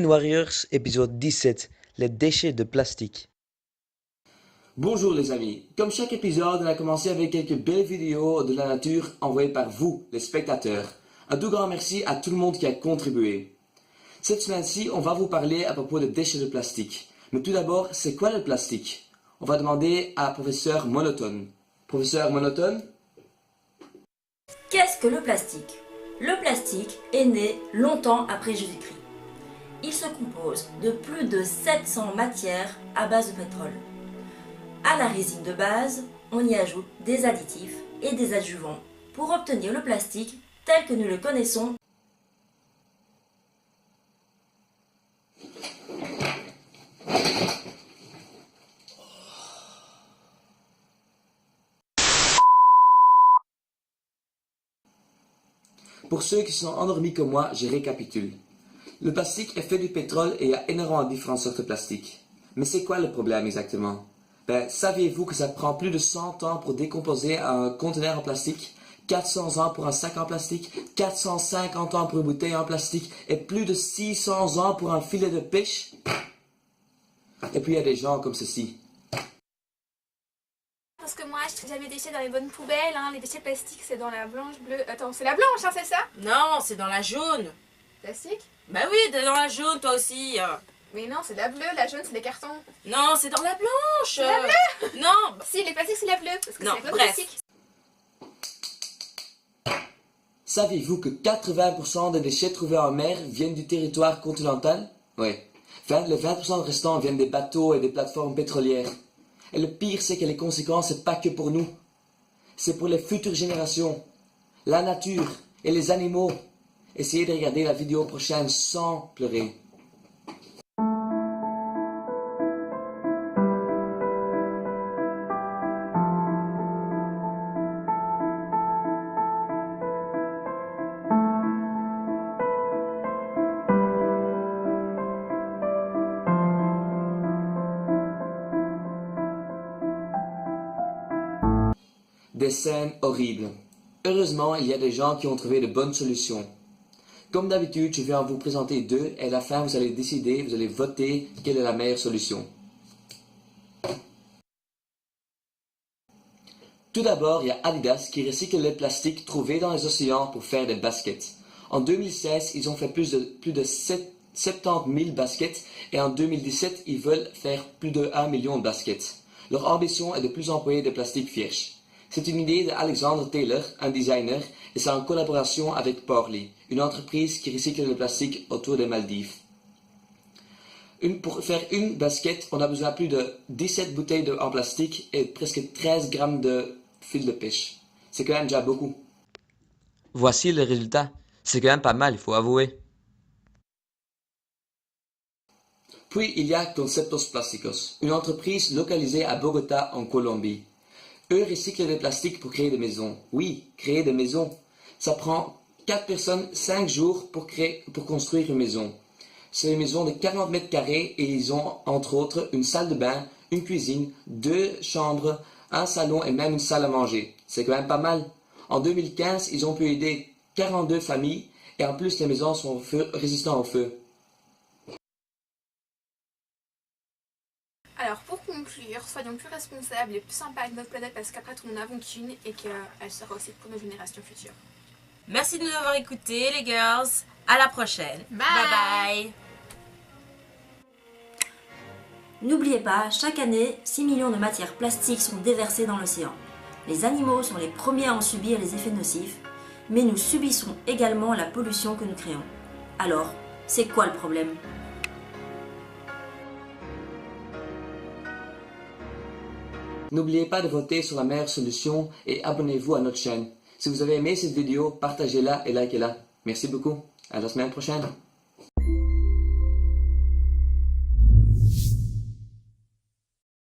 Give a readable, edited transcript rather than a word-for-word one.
Green Warriors, épisode 17, les déchets de plastique. Bonjour les amis, comme chaque épisode, on a commencé avec quelques belles vidéos de la nature envoyées par vous, les spectateurs. Un tout grand merci à tout le monde qui a contribué. Cette semaine-ci, on va vous parler à propos des déchets de plastique. Mais tout d'abord, c'est quoi le plastique? On va demander à professeur Monotone. Professeur Monotone? Qu'est-ce que le plastique? Le plastique est né longtemps après Jésus-Christ. Il se compose de plus de 700 matières à base de pétrole. À la résine de base, on y ajoute des additifs et des adjuvants pour obtenir le plastique tel que nous le connaissons. Pour ceux qui sont endormis comme moi, je récapitule. Le plastique est fait du pétrole et il y a énormément de différentes sortes de plastique. Mais c'est quoi le problème exactement? Saviez-vous que ça prend plus de 100 ans pour décomposer un conteneur en plastique, 400 ans pour un sac en plastique, 450 ans pour une bouteille en plastique et plus de 600 ans pour un filet de pêche? Et puis il y a des gens comme ceci. Parce que moi, je trie jamais mes déchets dans les bonnes poubelles, hein. Les déchets plastiques, c'est dans la blanche, bleue... Attends, c'est la blanche, hein, c'est ça? Non, c'est dans la jaune. Plastique? Bah oui, t'es dans la jaune toi aussi. Mais non, c'est la bleue, la jaune, c'est des cartons. Non, c'est dans la blanche. C'est la bleue? Non. Si, les plastiques, c'est la bleue, parce que Non, c'est les bref. plastiques. Saviez-vous que 80% des déchets trouvés en mer viennent du territoire continental? Oui. Les 20% restants viennent des bateaux et des plateformes pétrolières. Et le pire, c'est que les conséquences, c'est pas que pour nous. C'est pour les futures générations, la nature et les animaux. Essayez de regarder la vidéo prochaine sans pleurer. Des scènes horribles. Heureusement, il y a des gens qui ont trouvé de bonnes solutions. Comme d'habitude, je vais en vous présenter deux et à la fin, vous allez décider, vous allez voter quelle est la meilleure solution. Tout d'abord, il y a Adidas qui recycle les plastiques trouvés dans les océans pour faire des baskets. En 2016, ils ont fait plus de 70 000 baskets et en 2017, ils veulent faire plus de 1 million de baskets. Leur ambition est de plus employer des plastiques vierges. C'est une idée d'Alexander Taylor, un designer, et c'est en collaboration avec Porley, une entreprise qui recycle le plastique autour des Maldives. Pour faire une basket, on a besoin de plus de 17 bouteilles en plastique et presque 13 grammes de fil de pêche. C'est quand même déjà beaucoup. Voici le résultat. C'est quand même pas mal, il faut avouer. Puis il y a Conceptos Plásticos, une entreprise localisée à Bogota en Colombie. Eux recyclent des plastiques pour créer des maisons. Oui, créer des maisons. Ça prend 4 personnes 5 jours pour construire une maison. C'est une maison de 40 mètres carrés et ils ont entre autres une salle de bain, une cuisine, 2 chambres, un salon et même une salle à manger. C'est quand même pas mal. En 2015, ils ont pu aider 42 familles et en plus les maisons sont résistantes au feu. Alors, pour conclure, soyons plus responsables et plus sympas avec notre planète parce qu'après tout, nous n'avons qu'une et qu'elle sera aussi pour nos générations futures. Merci de nous avoir écoutés les girls. À la prochaine. Bye. Bye bye. N'oubliez pas, chaque année, 6 millions de matières plastiques sont déversées dans l'océan. Les animaux sont les premiers à en subir les effets nocifs, mais nous subissons également la pollution que nous créons. Alors, c'est quoi le problème ? N'oubliez pas de voter sur la meilleure solution et abonnez-vous à notre chaîne. Si vous avez aimé cette vidéo, partagez-la et likez-la. Merci beaucoup. À la semaine prochaine.